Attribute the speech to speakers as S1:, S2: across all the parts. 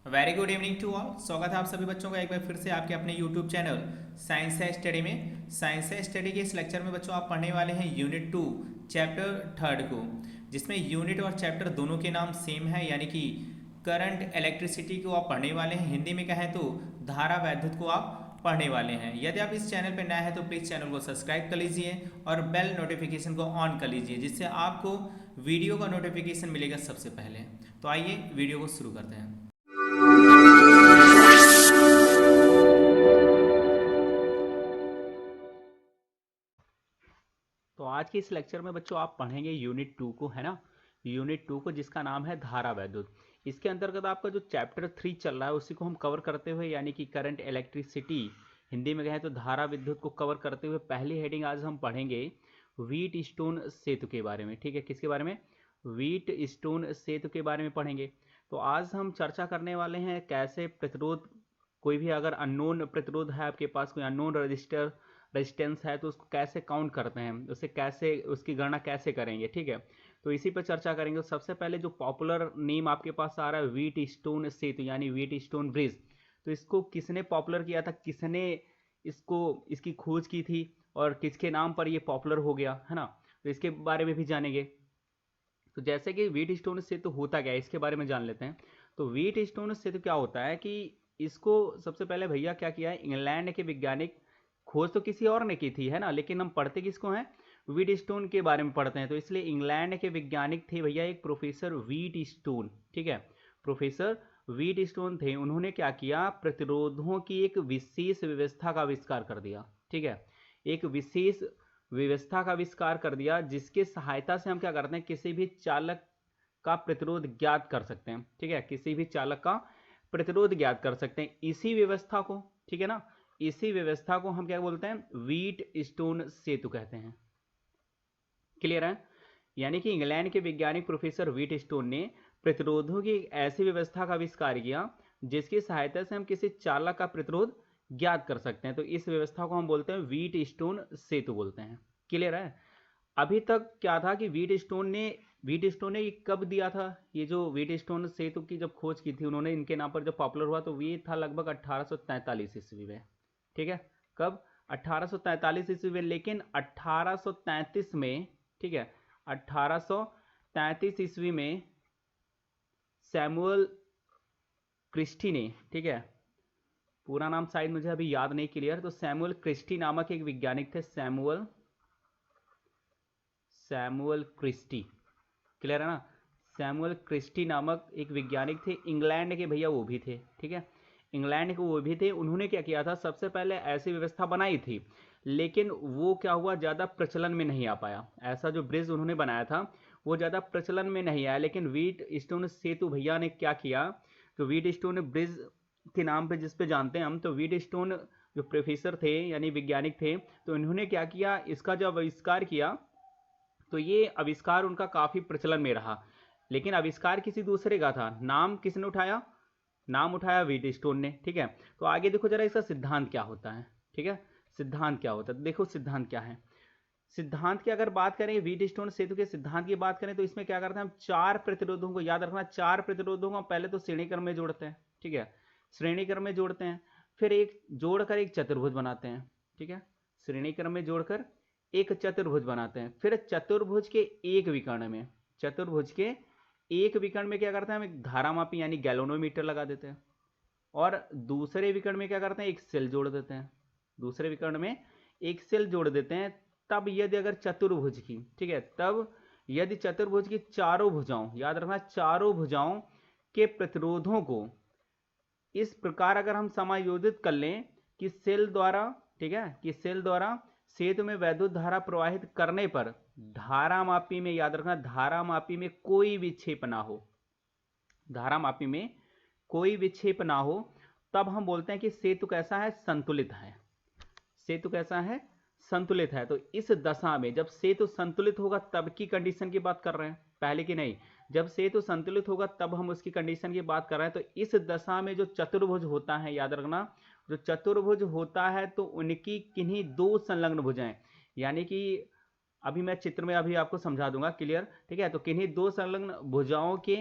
S1: Very good evening to all. स्वागत है आप सभी बच्चों का एक बार फिर से आपके अपने यूट्यूब चैनल साइंस है स्टडी में। साइंस है स्टडी के इस लेक्चर में बच्चों आप पढ़ने वाले हैं यूनिट 2 चैप्टर 3 को, जिसमें यूनिट और चैप्टर दोनों के नाम सेम है, यानी कि करंट इलेक्ट्रिसिटी को आप पढ़ने वाले हैं। हिंदी में कहें तो धारा वैद्युत को आप पढ़ने वाले हैं। यदि आप इस चैनल पर नए हैं तो प्लीज़ चैनल को सब्सक्राइब कर लीजिए और बेल नोटिफिकेशन को ऑन कर लीजिए, जिससे आपको वीडियो का नोटिफिकेशन मिलेगा सबसे पहले। तो आइए वीडियो को शुरू करते हैं।
S2: तो आज के इस लेक्चर में बच्चों आप पढ़ेंगे यूनिट 2 को, है ना। यूनिट 2 को जिसका नाम है धारा वैद्युत। इसके अंतर्गत आपका जो चैप्टर 3 चल रहा है उसी को हम कवर करते हुए, यानी कि करंट इलेक्ट्रिसिटी, हिंदी में कहें तो धारा विद्युत को कवर करते हुए पहली हेडिंग आज हम पढ़ेंगे व्हीट स्टोन सेतु के बारे में। ठीक है, किसके बारे में? व्हीट स्टोन सेतु के बारे में पढ़ेंगे। तो आज हम चर्चा करने वाले हैं कैसे प्रतिरोध, कोई भी अगर अननोन प्रतिरोध है आपके पास, कोई अननोन रेजिस्टेंस है, तो उसको कैसे काउंट करते हैं, उसे कैसे, उसकी गणना कैसे करेंगे। ठीक है, तो इसी पर चर्चा करेंगे। सबसे पहले जो पॉपुलर नेम आपके पास आ रहा है व्हीट स्टोन सेतु यानी व्हीट स्टोन ब्रिज, तो इसको किसने पॉपुलर किया था, किसने इसको, इसकी खोज की थी और किसके नाम पर ये पॉपुलर हो गया, है ना। तो इसके बारे में भी जानेंगे। तो जैसे कि व्हीट स्टोन सेतु होता क्या है, इसके बारे में जान लेते हैं। तो व्हीट स्टोन सेतु क्या होता है कि इसको सबसे पहले भैया क्या किया है, इंग्लैंड के वैज्ञानिक, खोज तो किसी और ने की थी, है ना, लेकिन हम पढ़ते किसको हैं, व्हीट स्टोन के बारे में पढ़ते हैं। तो इसलिए इंग्लैंड के वैज्ञानिक थे भैया एक प्रोफेसर व्हीट स्टोन। ठीक है, प्रोफेसर व्हीट स्टोन थे। उन्होंने क्या किया, प्रतिरोधों की एक विशेष व्यवस्था का आविष्कार कर दिया। ठीक है, एक विशेष व्यवस्था का आविष्कार कर दिया जिसके सहायता से हम क्या करते हैं, किसी भी चालक का प्रतिरोध ज्ञात कर सकते हैं। ठीक है, किसी भी चालक का प्रतिरोध ज्ञात कर सकते हैं। इसी व्यवस्था को, ठीक है ना, इसी व्यवस्था को हम क्या बोलते हैं, व्हीट स्टोन सेतु कहते हैं। क्लियर है? यानी कि इंग्लैंड के वैज्ञानिक प्रोफेसर व्हीट स्टोन ने प्रतिरोधों की एक ऐसी व्यवस्था का आविष्कार किया जिसकी सहायता से हम किसी चालक का प्रतिरोध ज्ञात कर सकते हैं। तो इस व्यवस्था को हम बोलते हैं व्हीट स्टोन सेतु बोलते हैं। क्लियर है? अभी तक क्या था कि व्हीट स्टोन ने ये कब दिया था, ये जो व्हीट स्टोन सेतु की जब खोज की थी उन्होंने, इनके नाम पर जब पॉपुलर हुआ तो ये था लगभग 1843 ईस्वी में। ठीक है, कब? 1843 ईस्वी में। लेकिन 1833 में, ठीक है, 1833 ईस्वी में सैमुअल क्रिस्टी ने, ठीक है, पूरा नाम शायद मुझे अभी याद नहीं क्लियर, तो सैमुअल क्रिस्टी नामक एक वैज्ञानिक थे, सैमुअल क्रिस्टी। क्लियर है ना? सैमुअल क्रिस्टी नामक एक वैज्ञानिक थे, इंग्लैंड के भैया वो भी थे। ठीक है, इंग्लैंड के वो भी थे। उन्होंने क्या किया था, सबसे पहले ऐसी व्यवस्था बनाई थी, लेकिन वो क्या हुआ, ज़्यादा प्रचलन में नहीं आ पाया। ऐसा जो ब्रिज उन्होंने बनाया था वो ज़्यादा प्रचलन में नहीं आया। लेकिन व्हीट स्टोन सेतु भैया ने क्या किया, तो व्हीट स्टोन ब्रिज के नाम पे जिस पे जानते हैं हम, तो व्हीट स्टोन जो प्रोफेसर थे यानी वैज्ञानिक थे, तो इन्होंने क्या किया, इसका जब आविष्कार किया तो ये आविष्कार उनका काफी प्रचलन में रहा। लेकिन आविष्कार किसी दूसरे का था, नाम किसने उठाया, नाम उठाया व्हीट स्टोन ने। ठीक है, तो आगे देखो जरा इसका सिद्धांत क्या होता है। ठीक है, सिद्धांत क्या होता है, देखो सिद्धांत क्या है। सिद्धांत की अगर बात करें, व्हीट स्टोन सेतु के सिद्धांत की बात करें, तो इसमें क्या करते हैं हम, चार प्रतिरोधों को याद रखना, चार प्रतिरोधों को पहले तो श्रेणी क्रम में जोड़ते हैं। ठीक है, श्रेणी क्रम में जोड़ते हैं, फिर एक जोड़कर एक चतुर्भुज बनाते हैं। ठीक है, श्रेणी क्रम में जोड़कर एक चतुर्भुज बनाते हैं। फिर चतुर्भुज के एक विकर्ण में, चतुर्भुज के एक विकर्ण में क्या करते हैं हम, एक धारामापी यानी गैल्वेनोमीटर लगा देते हैं। और दूसरे विकर्ण में क्या करते हैं, एक सेल जोड़ देते हैं। दूसरे विकर्ण में एक सेल जोड़ देते हैं। तब यदि अगर चतुर्भुज की, ठीक है, तब यदि चतुर्भुज की चारों भुजाओं, याद रखना, चारों भुजाओं के प्रतिरोधों को इस प्रकार अगर हम समायोजित कर लें कि सेल द्वारा, ठीक है, कि सेल द्वारा सेतु में वैद्युत धारा प्रवाहित करने पर धारामापी में, याद रखना, धारामापी में कोई विक्षेप ना हो, धारामापी में कोई विक्षेप ना हो, तब हम बोलते हैं कि सेतु कैसा है, संतुलित है। सेतु कैसा है, संतुलित है। तो इस दशा में जब सेतु संतुलित होगा तब की कंडीशन की बात कर रहे हैं, पहले की नहीं। जब सेतु संतुलित होगा तब हम उसकी कंडीशन की बात कर रहे हैं। तो इस दशा में जो चतुर्भुज होता है, याद रखना, जो चतुर्भुज होता है तो उनकी किन्हीं दो संलग्न भुजाएं, यानी कि अभी मैं चित्र में अभी आपको समझा दूंगा, क्लियर। ठीक है, तो किन्हीं दो संलग्न भुजाओं के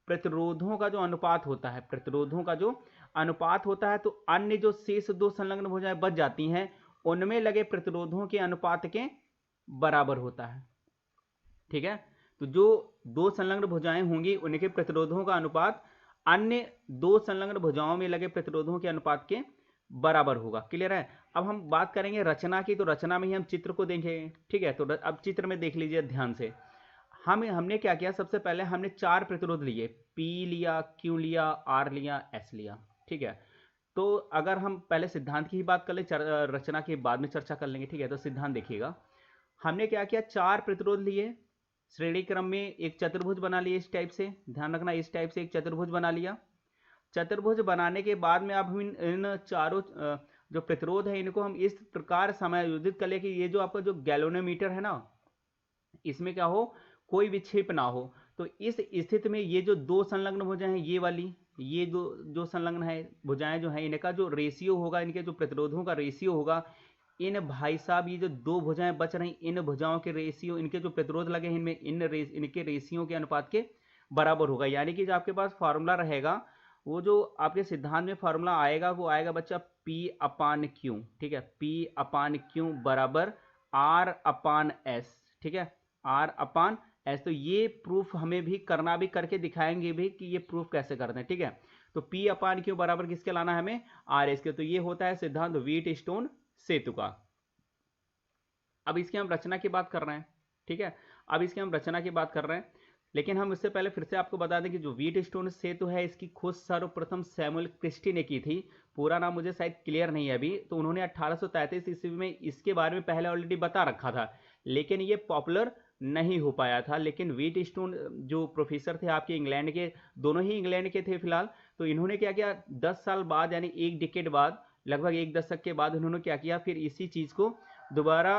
S2: प्रतिरोधों का जो अनुपात होता है, प्रतिरोधों का जो अनुपात होता है, तो अन्य जो शेष दो संलग्न भुजाएं बच जाती हैं उनमें लगे प्रतिरोधों के अनुपात के बराबर होता है। ठीक है, तो जो दो संलग्न भुजाएं होंगी उनके प्रतिरोधों का अनुपात अन्य दो संलग्न भुजाओं में लगे प्रतिरोधों के अनुपात के बराबर होगा। क्लियर है। अब हम बात करेंगे रचना की, तो रचना में ही हम चित्र को देखेंगे। ठीक है, तो अब चित्र में देख लीजिए ध्यान से। हमने क्या किया, सबसे पहले हमने चार प्रतिरोध लिए, P लिया, Q लिया, R लिया, S लिया। ठीक है, तो अगर हम पहले सिद्धांत की ही बात कर ले, रचना के बाद में चर्चा कर लेंगे। ठीक है, तो सिद्धांत देखिएगा, हमने क्या किया, चार प्रतिरोध लिए, श्रेणी क्रम में एक चतुर्भुज बना लिए इस टाइप से, ध्यान रखना, इस टाइप से एक चतुर्भुज बना लिया। चतुर्भुज बनाने के बाद में अब हम इन चारों जो प्रतिरोध है इनको हम इस प्रकार समायोजित कर ले कि ये जो आपका जो गैल्वेनोमीटर है ना, इसमें क्या हो, कोई विक्षेप ना हो। तो इस स्थिति में ये जो दो संलग्न भुजाएं हैं, ये वाली, ये जो संलग्न है भुजाएं जो है, इनका जो रेशियो होगा, इनके जो प्रतिरोधों का रेशियो होगा, इन भाई साहब ये जो दो भुजाएं बच रही, इन भुजाओं के रेशियो, इनके जो प्रतिरोध लगे हैं इनमें, इनके रेशियो के अनुपात के बराबर होगा। यानी कि जो आपके पास फॉर्मूला रहेगा, वो जो आपके सिद्धांत में फॉर्मूला आएगा, वो आएगा बच्चा P/Q। ठीक है, P/Q बराबर R/S। ठीक है, R/S। तो ये प्रूफ हमें भी करना, भी करके दिखाएंगे भी कि ये प्रूफ कैसे करते हैं। ठीक है, तो P/Q बराबर किसके लाना है हमें, RS के। तो ये होता है सिद्धांत व्हीटस्टोन सेतु का। अब इसकी हम रचना की बात कर रहे हैं। ठीक है, अब इसकी हम रचना की बात कर रहे हैं, लेकिन हम इससे पहले फिर से आपको बता दें कि जो व्हीटस्टोन सेतु है, इसकी खोज सर्वप्रथम सैमुअल क्रिस्टी ने की थी। पूरा नाम मुझे शायद क्लियर नहीं है अभी, तो उन्होंने 1833 ईस्वी में इसके बारे में पहले ऑलरेडी बता रखा था, लेकिन ये पॉपुलर नहीं हो पाया था। लेकिन व्हीटस्टोन जो प्रोफेसर थे आपके इंग्लैंड के, दोनों ही इंग्लैंड के थे फिलहाल, तो इन्होंने क्या किया, 10 साल बाद यानी एक डिकेड बाद, लगभग एक दशक के बाद उन्होंने क्या किया, फिर इसी चीज को दोबारा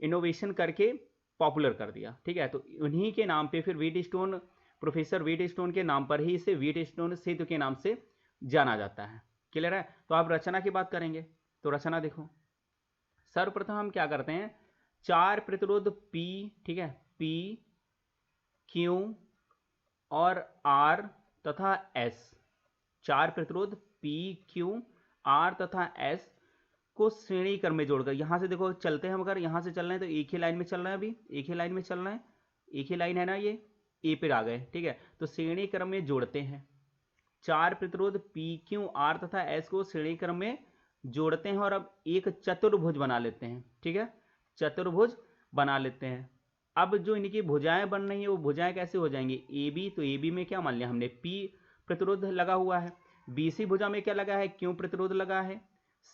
S2: इनोवेशन करके पॉपुलर कर दिया। ठीक है, तो उन्हीं के नाम पे फिर व्हीटस्टोन, प्रोफेसर व्हीटस्टोन के नाम पर ही इसे व्हीटस्टोन सेतु के नाम से जाना जाता है। क्लियर है। तो आप रचना की बात करेंगे, तो रचना देखो, सर्वप्रथम हम क्या करते हैं, चार प्रतिरोध P, ठीक है, P, Q और R तथा S, चार प्रतिरोध P, Q, R तथा S को श्रेणी क्रम में जोड़कर, यहां से देखो चलते हैं, अगर यहां से चल रहे हैं तो एक ही लाइन में चल रहे हैं, अभी एक ही लाइन में चल रहे हैं, एक ही लाइन है ना, ये ए पर आ गए। ठीक है, तो श्रेणी क्रम में जोड़ते हैं, चार प्रतिरोध P, Q, R तथा S को श्रेणी क्रम में जोड़ते हैं और अब एक चतुर्भुज बना लेते हैं। ठीक है, चतुर्भुज बना लेते हैं। अब जो इनकी भुजाएं बन रही है वो भुजाएं कैसे हो जाएंगी, AB, तो AB में क्या मान लिया हमने, P प्रतिरोध लगा हुआ है, BC भुजा में क्या लगा है, Q प्रतिरोध लगा है,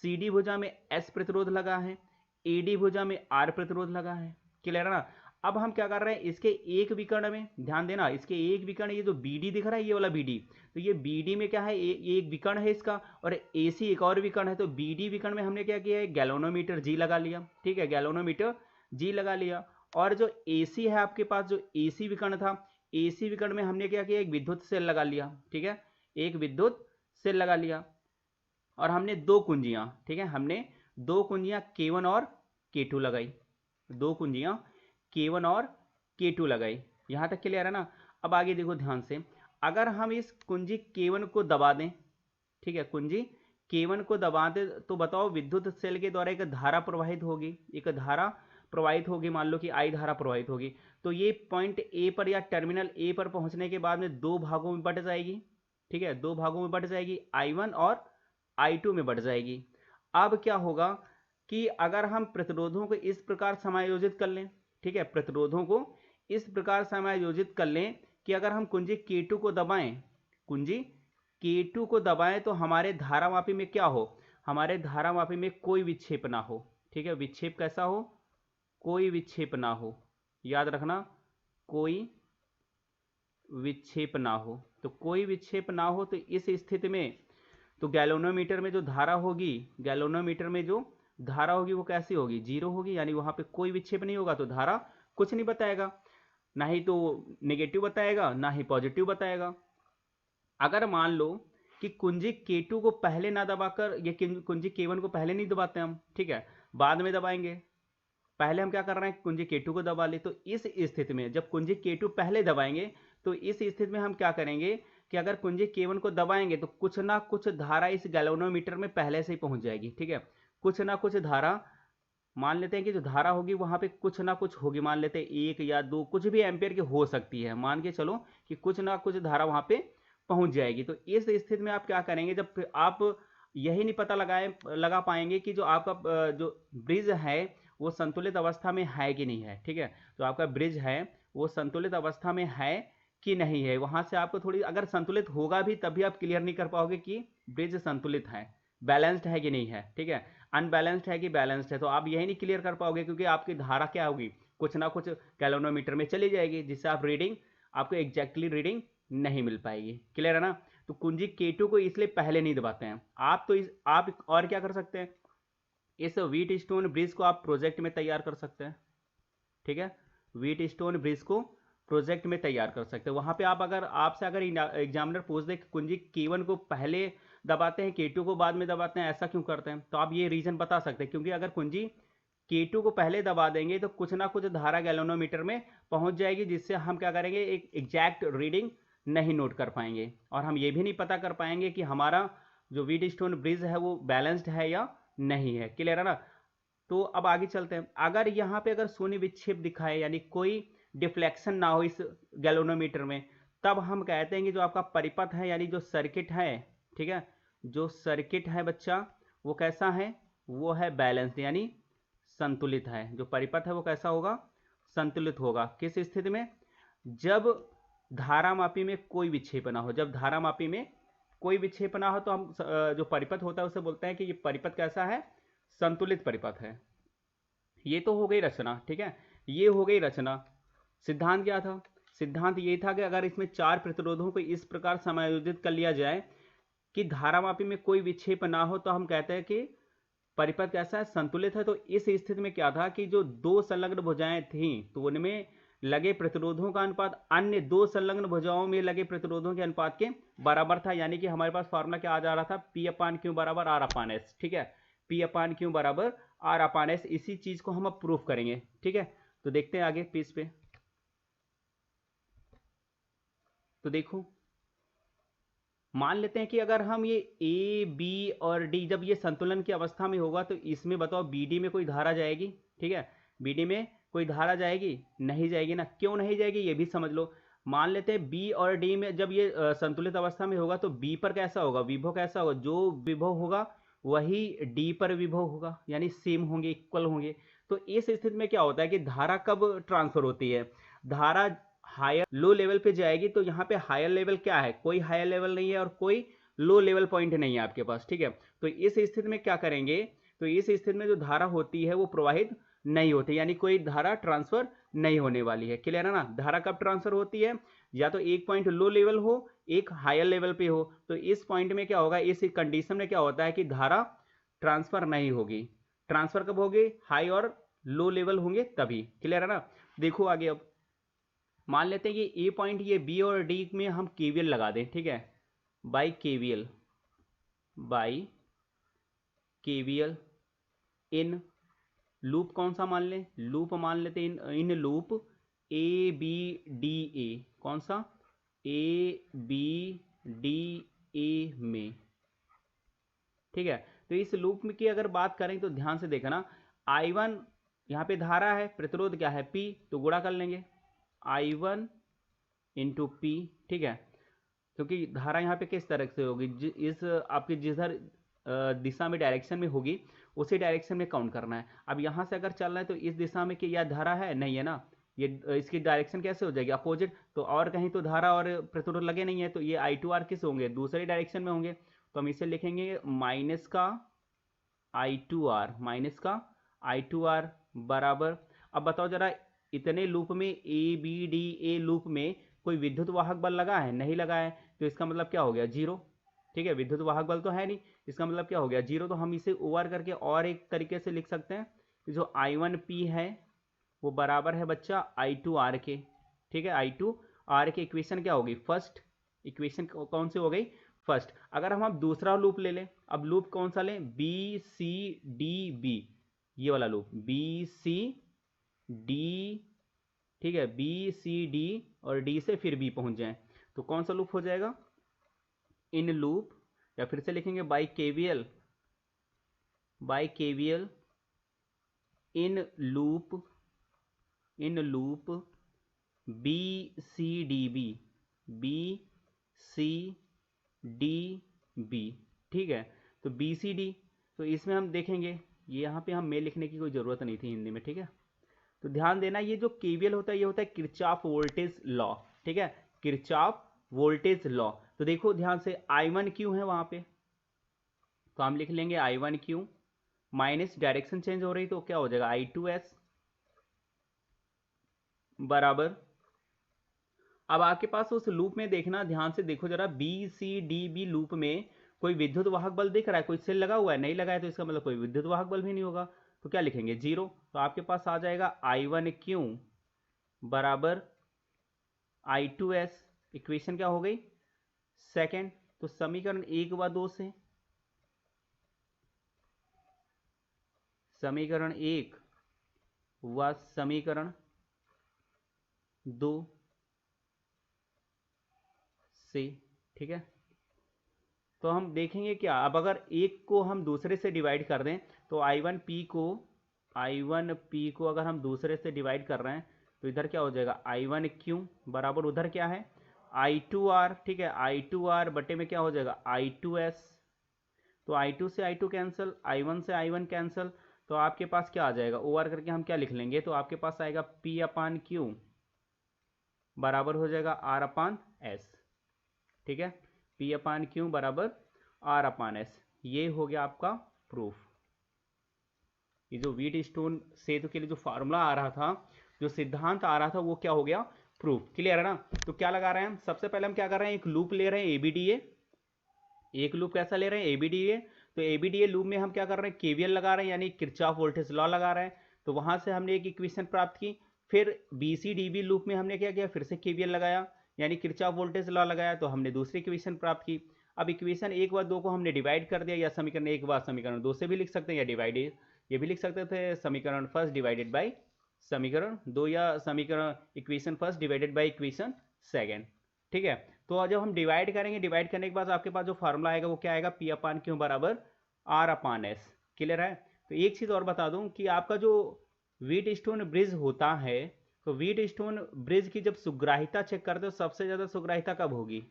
S2: CD भुजा में S प्रतिरोध लगा है, AD भुजा में R प्रतिरोध लगा है। क्लियर है ना। अब हम क्या कर रहे हैं, इसके एक विकर्ण में ध्यान देना, इसके एक विकर्ण, ये जो BD दिख रहा है, ये वाला BD, तो ये BD में क्या है, ये एक विकर्ण है इसका, और AC एक और विकर्ण है। तो BD विकर्ण में हमने क्या किया है, गैल्वेनोमीटर G लगा लिया। ठीक है, गैल्वेनोमीटर G लगा लिया। और जो AC है आपके पास, जो AC विकर्ण था, AC विकर्ण में हमने क्या किया, एक विद्युत सेल लगा लिया। ठीक है, एक विद्युत सेल लगा लिया और हमने दो कुंजियां, ठीक है, हमने दो कुंजियां K1 और K2 लगाई, दो कुंजियां K1 और K2 लगाई। यहां तक क्लियर है ना। अब आगे देखो ध्यान से, अगर हम इस कुंजी K1 को दबा दें, ठीक है, कुंजी K1 को दबा दें, तो बताओ विद्युत सेल के द्वारा एक धारा प्रवाहित होगी, एक धारा प्रवाहित होगी, मान लो कि I धारा प्रवाहित होगी। तो ये पॉइंट A पर या टर्मिनल A पर पहुंचने के बाद में दो भागों में बट जाएगी। ठीक है, दो भागों में बट जाएगी, I1 और I2 में बढ़ जाएगी। अब क्या होगा कि अगर हम प्रतिरोधों को इस प्रकार समायोजित कर लें, ठीक है, प्रतिरोधों को इस प्रकार समायोजित कर लें कि अगर हम कुंजी K2 को दबाएं, कुंजी K2 को दबाएं, तो हमारे धारामापी में क्या हो, हमारे धारामापी में कोई विक्षेप ना हो। ठीक है, विक्षेप कैसा हो, कोई विक्षेप ना हो, याद रखना, कोई विक्षेप ना हो। तो कोई विक्षेप ना हो, तो इस स्थिति में तो गैल्वेनोमीटर में जो धारा होगी, गैल्वेनोमीटर में जो धारा होगी वो कैसी होगी, जीरो होगी, यानी वहां पे कोई विक्षेप नहीं होगा, तो धारा कुछ नहीं बताएगा, ना ही तो नेगेटिव बताएगा ना ही पॉजिटिव बताएगा। अगर मान लो कि कुंजी K2 को पहले ना दबाकर, ये कुंजी K1 को पहले नहीं दबाते हम, ठीक है, बाद में दबाएंगे, पहले हम क्या कर रहे हैं, कुंजी K2 को दबा ले, तो इस स्थिति में जब कुंजी K2 पहले दबाएंगे तो इस स्थिति में हम क्या करेंगे कि अगर कुंजी K1 को दबाएंगे तो कुछ ना कुछ धारा इस गैल्वेनोमीटर में पहले से ही पहुंच जाएगी। ठीक है, कुछ ना कुछ धारा, मान लेते हैं कि जो धारा होगी वहां पे कुछ ना कुछ होगी, मान लेते हैं 1 या 2 कुछ भी एम्पियर की हो सकती है, मान के चलो कि कुछ ना कुछ धारा वहां पे पहुंच जाएगी। तो इस स्थिति में आप क्या करेंगे, जब आप यही नहीं पता लगा पाएंगे कि जो आपका जो ब्रिज है वो संतुलित अवस्था में है कि नहीं है। ठीक है, तो आपका ब्रिज है वो संतुलित अवस्था में है कि नहीं है, वहां से आपको थोड़ी, अगर संतुलित होगा भी तब भी आप क्लियर नहीं कर पाओगे कि ब्रिज संतुलित है, बैलेंस्ड है कि नहीं है। ठीक है, अनबैलेंस्ड है कि बैलेंस्ड है, तो आप यही नहीं क्लियर कर पाओगे क्योंकि आपकी धारा क्या होगी, कुछ ना कुछ गैल्वेनोमीटर में चली जाएगी, जिससे आप रीडिंग, आपको एग्जैक्टली रीडिंग नहीं मिल पाएगी। क्लियर है ना। तो कुंजी K2 को इसलिए पहले नहीं दबाते हैं आप। तो आप और क्या कर सकते हैं, इस व्हीट स्टोन ब्रिज को आप प्रोजेक्ट में तैयार कर सकते हैं। ठीक है, व्हीट स्टोन ब्रिज को प्रोजेक्ट में तैयार कर सकते हैं। वहां पे आप अगर आपसे अगर एग्जामिनर पूछ दे कि कुंजी K1 को पहले दबाते हैं K2 को बाद में दबाते हैं, ऐसा क्यों करते हैं, तो आप ये रीजन बता सकते हैं, क्योंकि अगर कुंजी K2 को पहले दबा देंगे तो कुछ ना कुछ धारा गैल्वेनोमीटर में पहुंच जाएगी, जिससे हम क्या करेंगे, एक एग्जैक्ट रीडिंग नहीं नोट कर पाएंगे, और हम ये भी नहीं पता कर पाएंगे कि हमारा जो व्हीट स्टोन ब्रिज है वो बैलेंस्ड है या नहीं है। क्लियर है ना। तो अब आगे चलते हैं। अगर यहाँ पे अगर शून्य विक्षेप दिखाए, यानी कोई डिफ्लेक्शन ना हो इस गैल्वेनोमीटर में, तब हम कहते हैं कि जो आपका परिपथ है, यानी जो सर्किट है, ठीक है, जो सर्किट है बच्चा वो कैसा है, वो है बैलेंस्ड, यानी संतुलित है। जो परिपथ है वो कैसा होगा, संतुलित होगा। किस स्थिति में, जब धारामापी में कोई विक्षेप ना हो। जब धारामापी में कोई विक्षेप ना हो तो हम जो परिपथ होता है उसे बोलते हैं कि ये परिपथ कैसा है, संतुलित परिपथ है। ये तो हो गई रचना। ठीक है, ये हो गई रचना। सिद्धांत क्या था, सिद्धांत ये था कि अगर इसमें 4 प्रतिरोधों को इस प्रकार समायोजित कर लिया जाए कि धारामापी में कोई विक्षेप ना हो, तो हम कहते हैं कि परिपथ कैसा है, संतुलित है। तो इस स्थिति में क्या था कि जो 2 संलग्न भुजाएं थी तो उनमें लगे प्रतिरोधों का अनुपात अन्य 2 संलग्न भुजाओं में लगे प्रतिरोधों के अनुपात के बराबर था। यानी कि हमारे पास फॉर्मूला क्या आ जा रहा था, P/Q बराबर R/S। ठीक है, P/Q बराबर R/S। इसी चीज को हम अब प्रूफ करेंगे। ठीक है, तो देखते हैं आगे पेज पे। तो देखो, मान लेते हैं कि अगर हम ये A, B और D जब ये संतुलन की अवस्था में होगा तो इसमें बताओ BD में कोई धारा जाएगी। ठीक है, BD में कोई धारा जाएगी, नहीं जाएगी ना। क्यों नहीं जाएगी ये भी समझ लो। मान लेते हैं B और D में जब ये संतुलित अवस्था में होगा तो B पर कैसा होगा, विभव कैसा होगा, जो विभव होगा वही D पर विभव होगा, यानी सेम होंगे, इक्वल होंगे। तो इस स्थिति में क्या होता है कि धारा कब ट्रांसफर होती है, धारा हायर लो लेवल पे जाएगी। तो यहाँ पे हायर लेवल क्या है, कोई हायर लेवल नहीं है और कोई लो लेवल पॉइंट नहीं है आपके पास। ठीक है, तो इस स्थिति में क्या करेंगे, तो इस स्थिति में जो धारा होती है वो प्रवाहित नहीं होती, यानी कोई धारा ट्रांसफर नहीं होने वाली है। क्लियर है ना। धारा कब ट्रांसफर होती है, या तो एक पॉइंट लो लेवल हो, एक हायर लेवल पे हो। तो इस पॉइंट में क्या होगा, इस कंडीशन में क्या होता है कि धारा ट्रांसफर नहीं होगी। ट्रांसफर कब होगी, हाई और लो लेवल होंगे तभी। क्लियर है ना। देखो आगे, अब मान लेते हैं कि ए पॉइंट ये बी और डी में हम केवीएल लगा दें। ठीक है, बाई केवीएल इन लूप कौन सा मान लें, लूप मान लेते हैं in loop A B D A, कौन सा, ए बी डी ए में। ठीक है, तो इस लूप में की अगर बात करें तो ध्यान से देखना, I1 यहाँ पे धारा है, प्रतिरोध क्या है P, तो गुणा कर लेंगे I1 इंटू P। ठीक है, क्योंकि धारा यहाँ पे किस तरह से होगी, इस आपकी जिधर दिशा में डायरेक्शन में होगी उसी डायरेक्शन में काउंट करना है। अब यहाँ से अगर चल रहा है तो इस दिशा में कि यह धारा है, नहीं है ना, ये इसकी डायरेक्शन कैसे हो जाएगी, अपोजिट। तो और कहीं तो धारा और प्रतिरोध लगे नहीं है, तो ये I2R किस होंगे, दूसरी डायरेक्शन में होंगे। तो हम इसे लिखेंगे माइनस का I2R बराबर। अब बताओ जरा, इतने लूप में A B D A loop में कोई विद्युत वाहक बल लगा है, नहीं लगा है, तो इसका मतलब क्या हो गया, जीरो। ठीक है, विद्युत वाहक बल तो है नहीं, इसका मतलब क्या हो गया, जीरो। तो हम इसे ओवर करके और एक तरीके से लिख सकते हैं, जो I1P है वो बराबर है बच्चा I2R के। ठीक है, I2R के इक्वेशन क्या होगी, फर्स्ट इक्वेशन कौन सी हो गई, फर्स्ट। अगर हम दूसरा लूप ले लें, अब लूप कौन सा लें, बी सी डी बी, ये वाला लूप बी सी डी। ठीक है, बी सी डी और डी से फिर बी पहुंच जाएं, तो कौन सा लूप हो जाएगा? इन लूप, या फिर से लिखेंगे by KVL, by KVL in loop, in loop B C D B, B C D B. ठीक है, तो बी सी डी, तो इसमें हम देखेंगे, ये यहाँ पे हम में लिखने की कोई ज़रूरत नहीं थी हिंदी में। ठीक है, तो ध्यान देना, ये जो केवीएल होता है ये होता है किरचॉफ वोल्टेज लॉ। ठीक है, किरचॉफ वोल्टेज लॉ। तो देखो ध्यान से, I1 क्यों है वहाँ पे, तो हम लिख लेंगे I1 क्यों माइनस डायरेक्शन चेंज हो रही तो क्या हो जाएगा I2S बराबर। अब आपके पास उस लूप में देखना, ध्यान से देखो जरा, B C D B loop में कोई विद्युत वाहक बल दिख रहा है? कोई सेल लगा हुआ है? नहीं लगा है, तो इसका मतलब कोई विद्युत वाहक बल भी नहीं होगा, तो क्या लिखेंगे? जीरो। तो आपके पास आ जाएगा I1 क्यू बराबर I2S। इक्वेशन क्या हो गई? सेकेंड। तो समीकरण 1 व 2 से, समीकरण 1 व समीकरण 2 से। ठीक है, तो हम देखेंगे क्या, अब अगर एक को हम दूसरे से डिवाइड कर दें, तो I1P को, I1P को अगर हम दूसरे से डिवाइड कर रहे हैं तो इधर क्या हो जाएगा I1Q बराबर, उधर क्या है I2R। ठीक है, I2R बटे में क्या हो जाएगा I2S। तो I2 से I2 कैंसिल, I1 से I1 कैंसिल, तो आपके पास क्या आ जाएगा, OR करके हम क्या लिख लेंगे, तो आपके पास आएगा P/Q बराबर हो जाएगा R/S। ठीक है, P/Q बराबर R/S। ये हो गया आपका प्रूफ। ये जो व्हीटस्टोन सेतु के लिए जो फार्मूला आ रहा था, जो सिद्धांत आ रहा था, वो क्या हो गया? प्रूफ। क्लियर है ना? तो क्या लगा रहे हैं हम, सबसे पहले हम क्या कर रहे हैं, एक लूप ले रहे हैं ABDA। एक लूप कैसा ले रहे हैं? ABDA। तो ABDA लूप में हम क्या कर रहे हैं? KVL लगा रहे हैं, यानी किरचॉफ वोल्टेज लॉ लगा रहे हैं। तो वहां से हमने एक इक्वेशन प्राप्त की। फिर BCDB लूप में हमने क्या किया? फिर से KVL लगाया, यानी किरचॉफ वोल्टेज लॉ लगाया, तो हमने दूसरी इक्वेशन प्राप्त की। अब इक्वेशन 1 व 2 को हमने डिवाइड कर दिया, या समीकरण 1 व समीकरण 2 से भी लिख सकते हैं, या डिवाइडेड ये भी लिख सकते थे, समीकरण फर्स्ट डिवाइडेड बाय समीकरण 2, या समीकरण equation first divided by equation second. ठीक है, तो जब हम डिवाइड करेंगे, डिवाइड करने के बाद आपके पास जो फार्मूला आएगा वो क्या आएगा? P/Q बराबर R/S। क्लियर है? तो एक चीज और बता दूं कि आपका जो व्हीटस्टोन ब्रिज होता है, तो व्हीटस्टोन ब्रिज की जब सुग्राहिता चेक करते हो, सबसे ज्यादा सुग्राहिता कब होगी?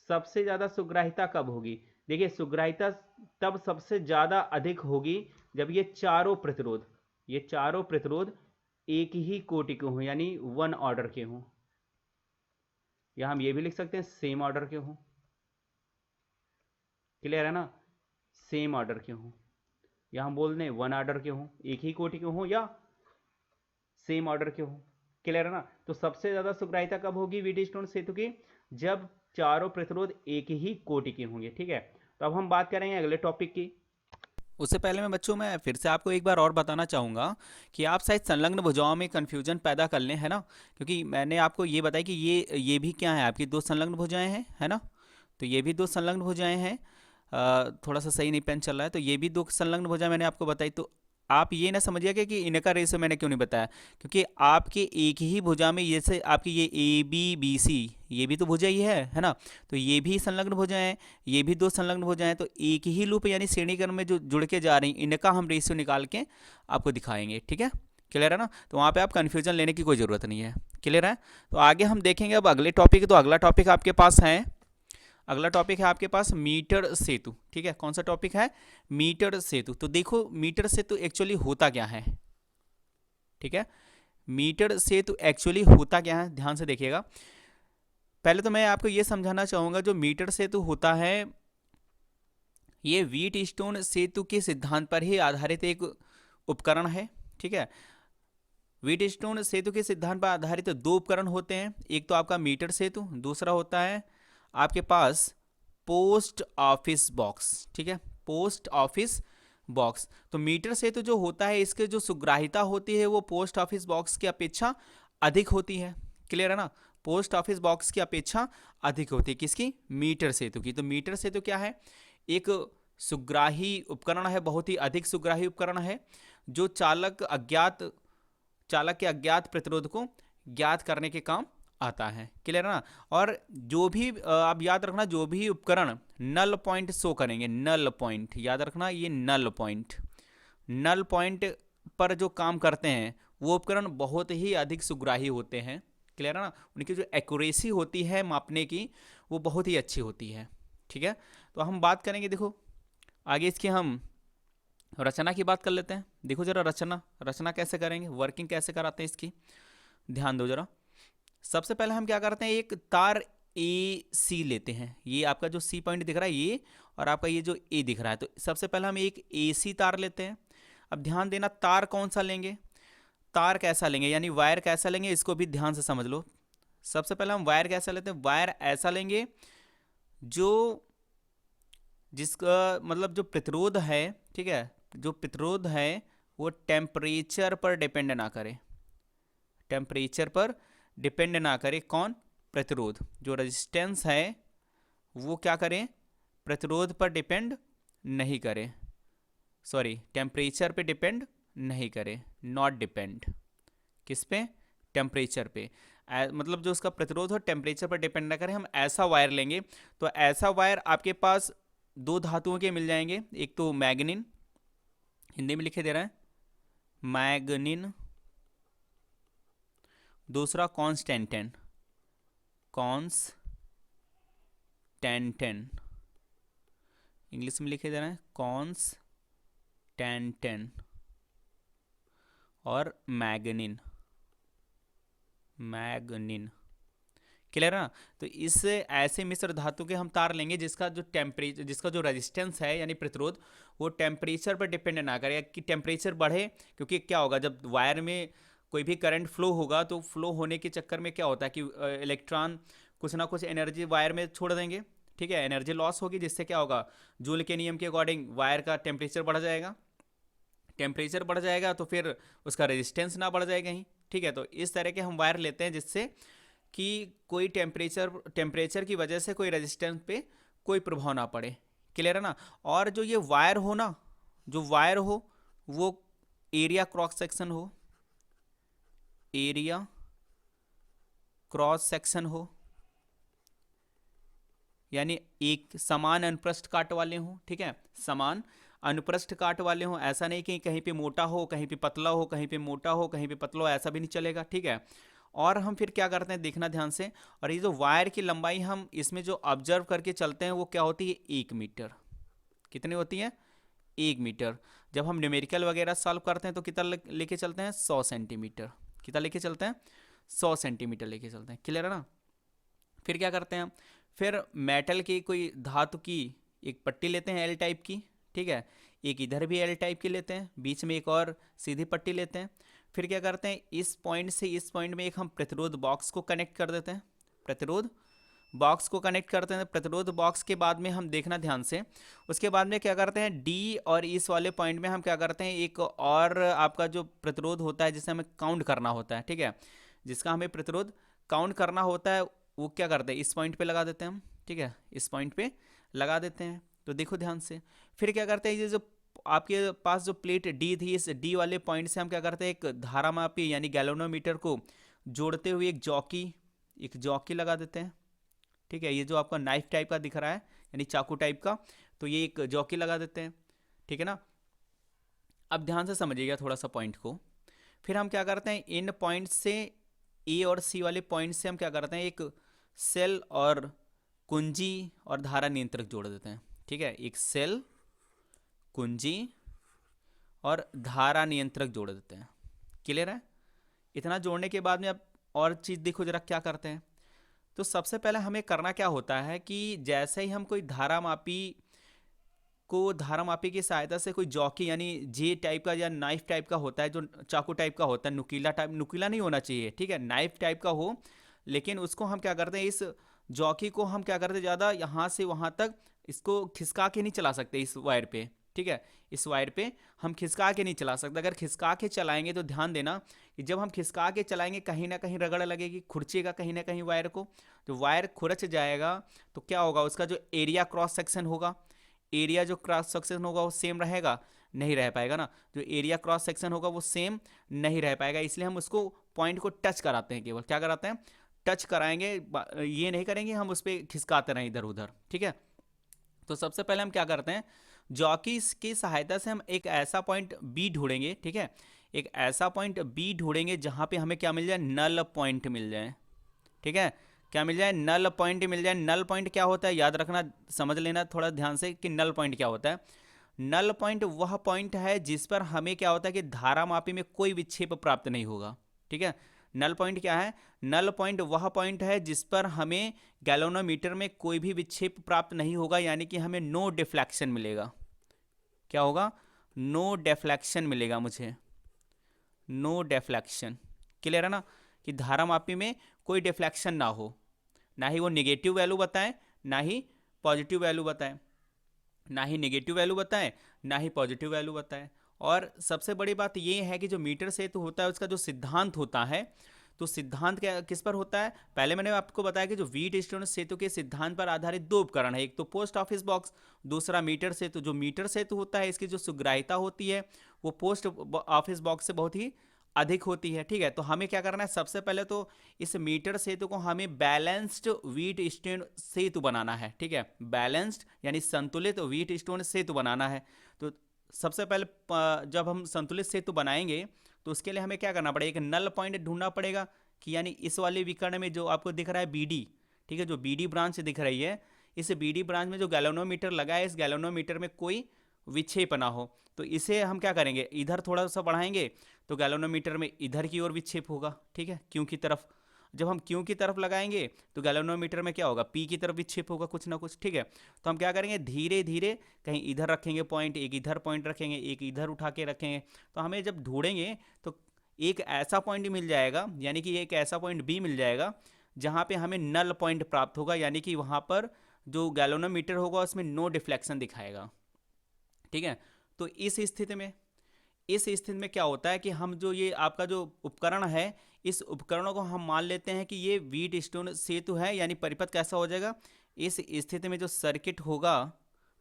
S2: सबसे ज्यादा सुग्राहिता कब होगी? देखिए, सुग्राहिता तब सबसे ज्यादा अधिक होगी जब ये चारों प्रतिरोध, ये चारों प्रतिरोध एक ही कोटि के हों, यानी 1 ऑर्डर के हों, या हम ये भी लिख सकते हैं सेम ऑर्डर के हों। क्लियर है ना? सेम ऑर्डर के हों, या हम बोल दें 1 ऑर्डर के हों, एक ही कोटि के हों, या सेम ऑर्डर के हों। क्लियर है ना? तो सबसे ज्यादा सुग्राहिता कब होगी व्हीटस्टोन सेतु की? जब चारों प्रतिरोध एक ही कोटि के होंगे। ठीक है, तो अब हम बात करेंगे अगले टॉपिक की।
S1: उससे पहले मैं बच्चों, मैं फिर से आपको एक बार और बताना चाहूँगा कि आप शायद संलग्न भुजाओं में कन्फ्यूजन पैदा कर लें, है ना? क्योंकि मैंने आपको ये बताया कि ये भी क्या है, आपकी 2 संलग्न भुजाएं हैं, है ना? तो ये भी 2 संलग्न भुजाएं हैं। थोड़ा सा सही नहीं पेन चल रहा है, तो ये भी 2 संलग्न भुजाएं मैंने आपको बताई। तो आप ये ना समझिएगा कि इनका रेशियो मैंने क्यों नहीं बताया, क्योंकि आपके एक ही भुजा में, जैसे आपकी ये ABBC, ये भी तो भुजा ही है ना? तो ये भी संलग्न भुजा हैं, ये भी 2 संलग्न भुजा हैं, तो एक ही लूप यानी श्रेणीक्रम में जो जुड़ के जा रही, इनका हम रेशियो निकाल के आपको दिखाएंगे। ठीक है, क्लियर है ना? तो वहाँ पे आप कन्फ्यूजन लेने की कोई ज़रूरत नहीं है। क्लियर है? तो आगे हम देखेंगे अब अगले टॉपिक। तो अगला टॉपिक आपके पास है, अगला टॉपिक है आपके पास मीटर सेतु। ठीक है, कौन सा टॉपिक है? मीटर सेतु। तो देखो, मीटर सेतु एक्चुअली होता क्या है? ठीक है, मीटर सेतु एक्चुअली होता क्या है, ध्यान से देखिएगा। पहले तो मैं आपको ये समझाना चाहूंगा, जो मीटर सेतु होता है, ये व्हीटस्टोन सेतु के सिद्धांत पर ही आधारित एक उपकरण है। ठीक है, व्हीटस्टोन सेतु के सिद्धांत पर आधारित 2 उपकरण होते हैं। एक तो आपका मीटर सेतु, दूसरा होता है आपके पास पोस्ट ऑफिस बॉक्स। ठीक है, पोस्ट ऑफिस बॉक्स। तो मीटर सेतु जो होता है, इसके जो सुग्राहिता होती है वो पोस्ट ऑफिस बॉक्स की अपेक्षा अधिक होती है। क्लियर है ना? पोस्ट ऑफिस बॉक्स की अपेक्षा अधिक होती है, किसकी? मीटर सेतु की। तो मीटर सेतु क्या है? एक सुग्राही उपकरण है, बहुत ही अधिक सुग्राही उपकरण है, जो चालक अज्ञात चालक के अज्ञात प्रतिरोध को ज्ञात करने के काम आता है। क्लियर है ना। और जो भी आप याद रखना, जो भी उपकरण नल पॉइंट शो करेंगे, नल पॉइंट याद रखना, ये नल पॉइंट पर जो काम करते हैं वो उपकरण बहुत ही अधिक सुग्राही होते हैं। क्लियर है ना। उनकी जो एक्यूरेसी होती है मापने की वो बहुत ही अच्छी होती है। ठीक है, तो हम बात करेंगे, देखो आगे इसकी हम रचना की बात कर लेते हैं। देखो जरा रचना कैसे करेंगे, वर्किंग कैसे कराते हैं इसकी, ध्यान दो जरा। सबसे पहले हम क्या करते हैं, एक तार ए सी लेते हैं। ये आपका जो सी पॉइंट दिख रहा है ये, और आपका ये जो ए दिख रहा है, तो सबसे पहले हम एक ए सी तार लेते हैं। अब ध्यान देना, तार कौन सा लेंगे, तार कैसा लेंगे, यानी वायर कैसा लेंगे, इसको भी ध्यान से समझ लो। सबसे पहले हम वायर कैसा लेते हैं, वायर ऐसा लेंगे जो जिसका मतलब जो प्रतिरोध है, ठीक है, जो प्रतिरोध है वो टेम्परेचर पर डिपेंड ना करे, टेम्परेचर पर डिपेंड ना करे। कौन, प्रतिरोध, जो रेजिस्टेंस है वो क्या करें, प्रतिरोध पर डिपेंड नहीं करे, सॉरी टेम्परेचर पे डिपेंड नहीं करे, नॉट डिपेंड, किस पे, टेम्परेचर पे। मतलब जो उसका प्रतिरोध हो टेम्परेचर पर डिपेंड ना करे, हम ऐसा वायर लेंगे। तो ऐसा वायर आपके पास दो धातुओं के मिल जाएंगे, एक तो मैग्नीन, हिंदी में लिखे दे रहा है मैग्नीन, दूसरा कॉन्स्टेंटेन, इंग्लिश में लिखे दे रहे हैं कॉन्स्टेंटेन, और मैग्नीन। क्लियर है ना। तो इस ऐसे मिश्र धातु के हम तार लेंगे जिसका जो टेम्परेचर, जिसका जो रेजिस्टेंस है यानी प्रतिरोध, वो टेम्परेचर पर डिपेंड ना करे कि टेम्परेचर बढ़े। क्योंकि क्या होगा, जब वायर में कोई भी करंट फ्लो होगा तो फ्लो होने के चक्कर में क्या होता है कि इलेक्ट्रॉन कुछ ना कुछ एनर्जी वायर में छोड़ देंगे। ठीक है, एनर्जी लॉस होगी, जिससे क्या होगा, जूल के नियम के अकॉर्डिंग वायर का टेम्परेचर बढ़ जाएगा। टेम्परेचर बढ़ जाएगा तो फिर उसका रेजिस्टेंस ना बढ़ जाएगा ही। ठीक है, तो इस तरह के हम वायर लेते हैं जिससे कि कोई टेम्परेचर की वजह से कोई रेजिस्टेंस पे कोई प्रभाव ना पड़े। क्लियर है ना। और जो ये वायर हो ना, जो वायर हो वो एरिया क्रॉस सेक्शन हो, एरिया क्रॉस सेक्शन हो, यानी एक समान अनुप्रस्थ काट वाले हों। ठीक है, समान अनुप्रस्थ काट वाले हों, ऐसा नहीं कि कहीं पे मोटा हो, कहीं पे पतला हो, कहीं पे मोटा हो, कहीं पे पतला हो, ऐसा भी नहीं चलेगा। ठीक है, और हम फिर क्या करते हैं, देखना ध्यान से। और ये जो वायर की लंबाई हम इसमें जो ऑब्जर्व करके चलते हैं वो क्या होती है, 1 मीटर। कितनी होती है, 1 मीटर। जब हम न्यूमेरिकल वगैरह सॉल्व करते हैं तो कितना लेके चलते हैं, 100 सेंटीमीटर। कितना लेके चलते हैं, 100 सेंटीमीटर लेके चलते हैं। क्लियर है ना। फिर क्या करते हैं, फिर मेटल की कोई धातु की एक पट्टी लेते हैं एल टाइप की। ठीक है, एक इधर भी एल टाइप की लेते हैं, बीच में एक और सीधी पट्टी लेते हैं। फिर क्या करते हैं, इस पॉइंट से इस पॉइंट में एक हम प्रतिरोध बॉक्स को कनेक्ट कर देते हैं, प्रतिरोध बॉक्स को कनेक्ट करते हैं। प्रतिरोध बॉक्स के बाद में हम देखना ध्यान से, उसके बाद में क्या करते हैं, डी और इस वाले पॉइंट में हम क्या करते हैं, एक और आपका जो प्रतिरोध होता है जिसे हमें काउंट करना होता है। ठीक है, जिसका हमें प्रतिरोध काउंट करना होता है वो क्या करते हैं, इस पॉइंट पे लगा देते हैं हम। ठीक है, इस पॉइंट पे लगा देते हैं। तो देखो ध्यान से, फिर क्या करते हैं, ये जो आपके पास जो प्लेट डी थी, इस डी वाले पॉइंट से हम क्या करते हैं, एक धारामापी यानी गैल्वेनोमीटर को जोड़ते हुए एक जॉकी लगा देते हैं। ठीक है, ये जो आपका नाइफ टाइप का दिख रहा है यानी चाकू टाइप का, तो ये एक जॉकी लगा देते हैं। ठीक है ना। अब ध्यान से समझिएगा थोड़ा सा पॉइंट को। फिर हम क्या करते हैं, इन पॉइंट से ए और सी वाले पॉइंट से हम क्या करते हैं, एक सेल और कुंजी और धारा नियंत्रक जोड़ देते हैं। ठीक है, एक सेल, कुंजी और धारा नियंत्रक जोड़ देते हैं। क्लियर है। इतना जोड़ने के बाद में अब और चीज़ देखो जरा क्या करते हैं। तो सबसे पहले हमें करना क्या होता है कि जैसे ही हम कोई धारामापी की सहायता से कोई जॉकी यानी जे टाइप का या नाइफ टाइप का होता है, जो चाकू टाइप का होता है, नुकीला नहीं होना चाहिए। ठीक है, नाइफ टाइप का हो, लेकिन उसको हम क्या करते हैं, इस जॉकी को हम क्या करते हैं, ज़्यादा यहाँ से वहाँ तक इसको खिसका के नहीं चला सकते इस वायर पे। ठीक है, इस वायर पे हम खिसका के नहीं चला सकते। अगर खिसका के चलाएंगे तो ध्यान देना कि जब हम खिसका के चलाएंगे कहीं ना कहीं रगड़ लगेगी, खुरचेगा कहीं ना कहीं वायर को। जो वायर खुरच जाएगा तो क्या होगा, उसका जो एरिया क्रॉस सेक्शन होगा, एरिया जो क्रॉस सेक्शन होगा वो सेम रहेगा, नहीं रह पाएगा ना। जो एरिया क्रॉस सेक्शन होगा वो सेम नहीं रह पाएगा, इसलिए हम उसको पॉइंट को टच कराते हैं, केवल क्या कराते हैं, टच कराएंगे, ये नहीं करेंगे हम उस पर खिसकाते रहें इधर उधर, ठीक है। तो सबसे पहले हम क्या करते हैं, जॉकी की सहायता से हम एक ऐसा पॉइंट बी ढूंढेंगे, ठीक है, एक ऐसा पॉइंट बी ढूंढेंगे जहां पे हमें क्या मिल जाए, नल पॉइंट मिल जाए, ठीक है, क्या मिल जाए, नल पॉइंट मिल जाए। नल पॉइंट क्या होता है, याद रखना, समझ लेना थोड़ा ध्यान से कि नल पॉइंट क्या होता है। नल पॉइंट वह पॉइंट है जिस पर हमें क्या होता है कि धारामापी में कोई विक्षेप प्राप्त नहीं होगा, ठीक है। नल पॉइंट क्या है, नल पॉइंट वह पॉइंट है जिस पर हमें गैल्वेनोमीटर में कोई भी विक्षेप प्राप्त नहीं होगा, यानी कि हमें नो डिफ्लेक्शन मिलेगा। क्या होगा, नो डिफ्लेक्शन मिलेगा मुझे, नो डिफ्लेक्शन। क्लियर है ना, कि धारामापी में कोई डिफ्लेक्शन ना हो, ना ही वो निगेटिव वैल्यू बताएं ना ही पॉजिटिव वैल्यू बताएं, ना ही नेगेटिव वैल्यू बताएं ना ही पॉजिटिव वैल्यू बताएं। और सबसे बड़ी बात ये है कि जो मीटर सेतु होता है उसका जो सिद्धांत होता है, तो सिद्धांत क्या किस पर होता है, पहले मैंने आपको बताया कि जो व्हीटस्टोन सेतु के सिद्धांत पर आधारित दो उपकरण है, एक तो पोस्ट ऑफिस बॉक्स, दूसरा मीटर सेतु। जो मीटर सेतु होता है इसकी जो सुग्राह्यता होती है वो पोस्ट ऑफिस बॉक्स से बहुत ही अधिक होती है, ठीक है। तो हमें क्या करना है, सबसे पहले तो इस मीटर सेतु को हमें बैलेंस्ड व्हीटस्टोन सेतु बनाना है, ठीक है, बैलेंस्ड यानी संतुलित व्हीटस्टोन सेतु बनाना है। तो सबसे पहले जब हम संतुलित सेतु बनाएंगे तो उसके लिए हमें क्या करना पड़ेगा, एक नल पॉइंट ढूंढना पड़ेगा, कि यानी इस वाले विकर्ण में जो आपको दिख रहा है बीडी, ठीक है, जो बीडी ब्रांच दिख रही है, इस बीडी ब्रांच में जो गैल्वेनोमीटर लगा है, इस गैल्वेनोमीटर में कोई विक्षेप ना हो। तो इसे हम क्या करेंगे, इधर थोड़ा सा बढ़ाएंगे तो गैल्वेनोमीटर में इधर की ओर विक्षेप होगा, ठीक है, क्यू की तरफ। जब हम क्यू की तरफ लगाएंगे तो गैल्वेनोमीटर में क्या होगा, पी की तरफ विक्षेप होगा कुछ ना कुछ, ठीक है। तो हम क्या करेंगे, धीरे धीरे कहीं इधर रखेंगे पॉइंट, एक इधर पॉइंट रखेंगे, एक इधर उठा के रखेंगे। तो हमें जब ढूंढेंगे तो एक ऐसा पॉइंट मिल जाएगा, यानी कि एक ऐसा पॉइंट बी मिल जाएगा जहाँ पे हमें नल पॉइंट प्राप्त होगा, यानी कि वहाँ पर जो गैल्वेनोमीटर होगा उसमें नो डिफ्लेक्शन दिखाएगा, ठीक है। तो इस स्थिति में क्या होता है कि हम जो ये आपका जो उपकरण है, इस उपकरणों को हम मान लेते हैं कि ये व्हीटस्टोन सेतु है, यानी परिपथ कैसा हो जाएगा, इस स्थिति में जो सर्किट होगा,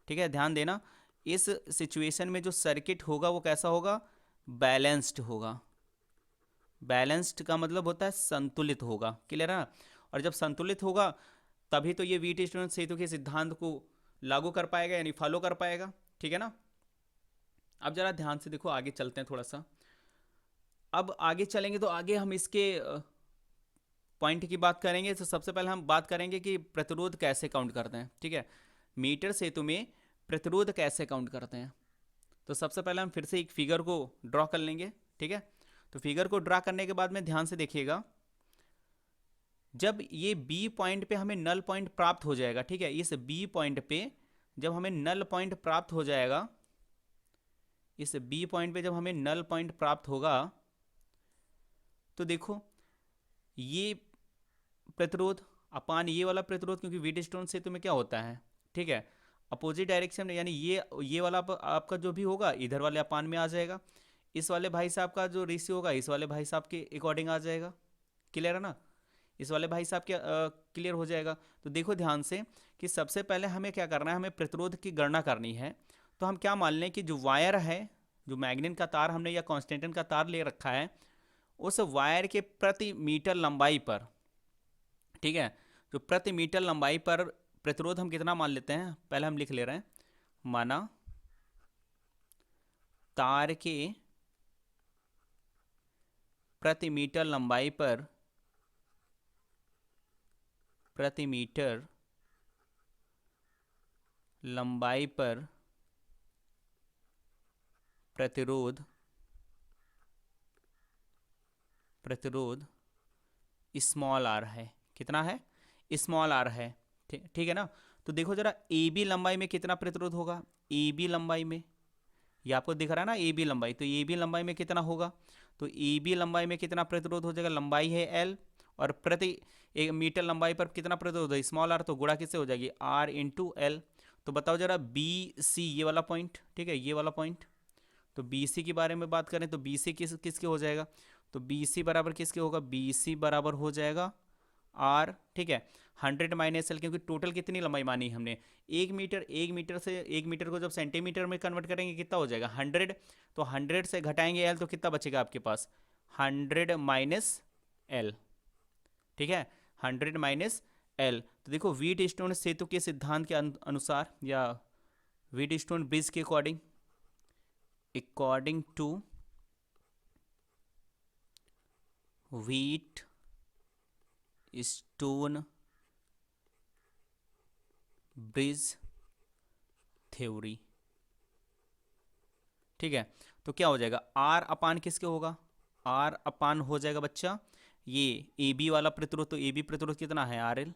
S1: ठीक है, ध्यान देना, इस सिचुएशन में जो सर्किट होगा वो कैसा होगा, बैलेंस्ड होगा। बैलेंस्ड का मतलब होता है संतुलित होगा, क्लियर है ना। और जब संतुलित होगा तभी तो ये व्हीटस्टोन सेतु के सिद्धांत को लागू कर पाएगा, यानी फॉलो कर पाएगा, ठीक है ना। अब जरा ध्यान से देखो, आगे चलते हैं थोड़ा सा। अब आगे चलेंगे तो आगे हम इसके पॉइंट की बात करेंगे। तो सबसे पहले हम बात करेंगे कि प्रतिरोध कैसे काउंट करते हैं, ठीक है, मीटर सेतु में प्रतिरोध कैसे काउंट करते हैं। तो सबसे पहले हम फिर से एक फिगर को ड्रॉ कर लेंगे, ठीक है। तो फिगर को ड्रॉ करने के बाद में ध्यान से देखिएगा, जब ये बी पॉइंट पे हमें नल पॉइंट प्राप्त हो जाएगा, ठीक है, इस बी पॉइंट पे जब हमें नल पॉइंट प्राप्त हो जाएगा, इस बी पॉइंट पे जब हमें नल पॉइंट प्राप्त होगा तो देखो ये प्रतिरोध अपान ये वाला प्रतिरोध, क्योंकि व्हीटस्टोन सेतु में क्या होता है, ठीक है, अपोजिट डायरेक्शन में, यानी ये वाला आपका जो भी होगा इधर वाले अपान में आ जाएगा, इस वाले भाई साहब का जो रेशियो होगा इस वाले भाई साहब के अकॉर्डिंग आ जाएगा, क्लियर है ना, इस वाले भाई साहब के क्लियर हो जाएगा। तो देखो ध्यान से कि सबसे पहले हमें क्या करना है, हमें प्रतिरोध की गणना करनी है। तो हम क्या मान लें कि जो वायर है, जो मैग्नेट का तार हमने या कांस्टेंटन का तार ले रखा है, उस वायर के प्रति मीटर लंबाई पर, ठीक है, जो प्रति मीटर लंबाई पर प्रतिरोध हम कितना मान लेते हैं, पहले हम लिख ले रहे हैं, माना तार के प्रति मीटर लंबाई पर, प्रति मीटर लंबाई पर प्रतिरोध स्मॉल आर है, कितना है, स्मॉल आर है, ठीक है ना। तो देखो जरा ए बी लंबाई में कितना प्रतिरोध होगा, ए बी लंबाई में, ये आपको दिख रहा है ना ए बी लंबाई, तो ए बी लंबाई में कितना होगा, तो ए बी लंबाई में कितना प्रतिरोध हो जाएगा, लंबाई है एल और प्रति एक मीटर लंबाई पर कितना प्रतिरोध है, स्मॉल आर, तो गुणा किससे हो जाएगी, आर इंटू एल। तो बताओ जरा बी सी, ये वाला पॉइंट, ठीक है, ये वाला पॉइंट, तो बी सी के बारे में बात करें तो बी सी किसके हो जाएगा, तो बी सी बराबर किसके होगा, बी सी बराबर हो जाएगा आर, ठीक है, 100 माइनस एल, क्योंकि टोटल कितनी लंबाई मानी हमने 1 मीटर, 1 मीटर से 1 मीटर को जब सेंटीमीटर में कन्वर्ट करेंगे कितना हो जाएगा 100, तो 100 से घटाएंगे एल तो कितना बचेगा आपके पास 100 माइनस एल, ठीक है, 100 माइनस एल। तो देखो व्हीट स्टोन सेतु के सिद्धांत के अनुसार या व्हीट स्टोन ब्रिज के according, according to Wheatstone bridge theory, ठीक है, तो क्या हो जाएगा आर अपान किसके होगा, आर अपान हो जाएगा बच्चा ये ए बी वाला प्रतिरोध, तो ए बी प्रतिरोध कितना है आर एल,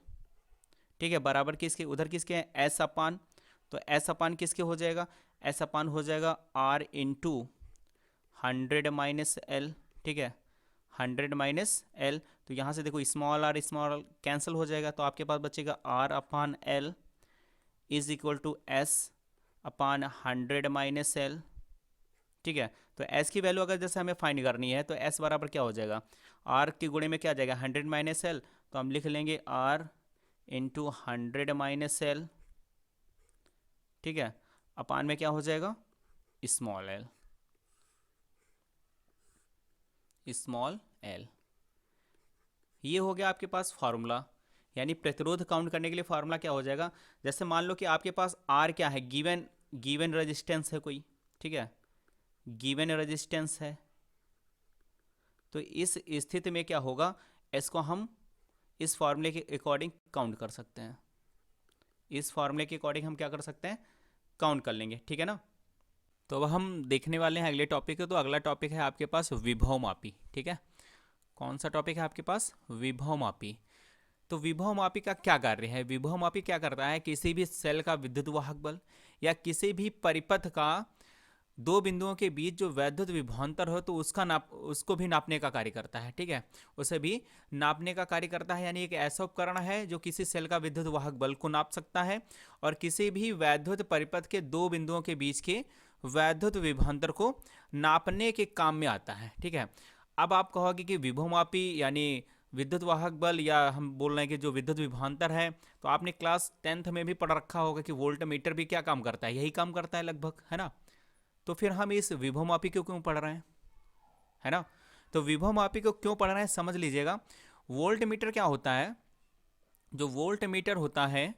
S1: ठीक है, बराबर किसके उधर किसके हैं एस अपान, तो एस अपान किसके हो जाएगा, एस अपान हो जाएगा आर इंटू 100 माइनस एल, ठीक है, 100 माइनस एल, तो यहाँ से देखो स्मॉल आर कैंसिल हो जाएगा, तो आपके पास बचेगा R upon L is equal to S upon 100 minus L, ठीक है, तो एस की वैल्यू अगर जैसे हमें फाइंड करनी है तो एस बराबर क्या हो जाएगा आर के गुणे में क्या आ जाएगा 100 माइनस एल, तो हम लिख लेंगे आर इंटू 100 माइनस एल, ठीक है, अपान में क्या हो जाएगा स्मॉल एल, स्मॉल एल। ये हो गया आपके पास फार्मूला, यानी प्रतिरोध काउंट करने के लिए फार्मूला क्या हो जाएगा, जैसे मान लो कि आपके पास आर क्या है गिवन रेजिस्टेंस है कोई, ठीक है, गिवन रेजिस्टेंस है, तो इस स्थिति में क्या होगा इसको हम इस फार्मूले के अकॉर्डिंग काउंट कर सकते हैं, इस फार्मूले के अकॉर्डिंग हम क्या कर सकते हैं काउंट कर लेंगे, ठीक है ना। तो अब हम देखने वाले हैं अगले टॉपिक को, तो अगला टॉपिक है आपके पास विभव मापी, ठीक है, कौन सा टॉपिक है आपके पास विभव मापी। तो विभव मापी का क्या कार्य है, विभव मापी क्या करता है किसी भी सेल का विद्युत वाहक बल या किसी भी परिपथ का दो बिंदुओं के बीच जो वैद्युत विभवांतर हो तो उसको भी नापने का कार्य करता है, ठीक है, उसे भी नापने का कार्य करता है, यानी एक ऐसा उपकरण है जो किसी सेल का विद्युत वाहक बल को नाप सकता है और किसी भी वैद्युत परिपथ के दो बिंदुओं के बीच के वैद्युत विभवांतर को नापने के काम में आता है, ठीक है। अब आप कहोगे कि विभवमापी यानी विद्युत वाहक बल या हम बोल रहे हैं कि जो विद्युत विभवांतर है, तो आपने क्लास 10th में भी पढ़ रखा होगा कि वोल्ट मीटर भी क्या काम करता है, यही काम करता है लगभग, है ना। तो फिर हम इस विभवमापी को क्यों पढ़ रहे हैं, है ना। तो विभवमापी को क्यों पढ़ रहे हैं समझ लीजिएगा। वोल्ट मीटर क्या होता है, जो वोल्ट मीटर होता है